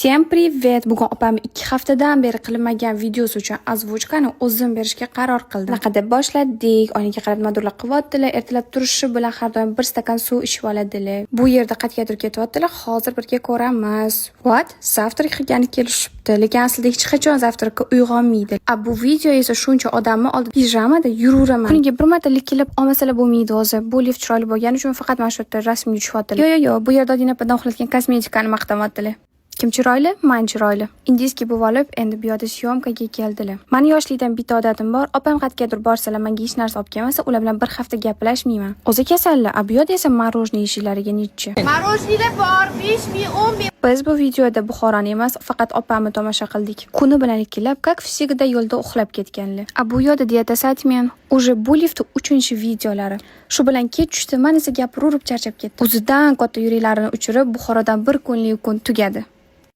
Всем привет! Bugun opam 2 haftadan beri qilinmagan videosi uchun ozvuchkani o'zim berishga qaror qildim. Bunaqa deb boshladik. Oynaga qarab madurlar qilyaptilar. Ertalab turishi bilan har doim 1 stakan suv ichib oladilar. Bu yerda qayergadir ketyaptilar. Hozir birga ko'ramiz. What? Zavtrak qilgani kelishibdi. Lekin aslida hech qachon zavtrakka uyg'onmaydi. Bu video esa shuncha odamni oldi pijamada yuraveraman. Kuniga bir marta likilib olmasalar bo'lmaydi o'zi. Bu lift chiroyli bo'lgani uchun faqat mana shu yerda rasmiy tushyaptilar. Yo'q, bu yerda Odinapadan uxlatgan kosmetikani maqtamayaptilar. Kim chiroyli? Men chiroyli. Indiyskiy bo'lib olib, endi bu yerda syomkaga keldilar. Mani yoshlikdan bitta odatim bor. Opam qayergadir borsalar, menga hech narsa olib kelmasa, ular bilan bir hafta gaplashmayman. O'zi kasallar, bu yerda esa marojniy yeyishlariga nechchi. Marojnilar bor, 5000, 10000. Biz bu videoda Buxoroni emas, faqat opamni tomosha qildik. Kuni bilan ikkilab, как всегда yo'lda uxlab ketganlar. Bu yerda diyeta satmen, уже bu lift 3-videolari. Shu bilan kech tushdi, men esa gapirib charchab ketdim. O'zidan katta yuraklarini uchirib, Buxorodan bir kunlik kun tugadi.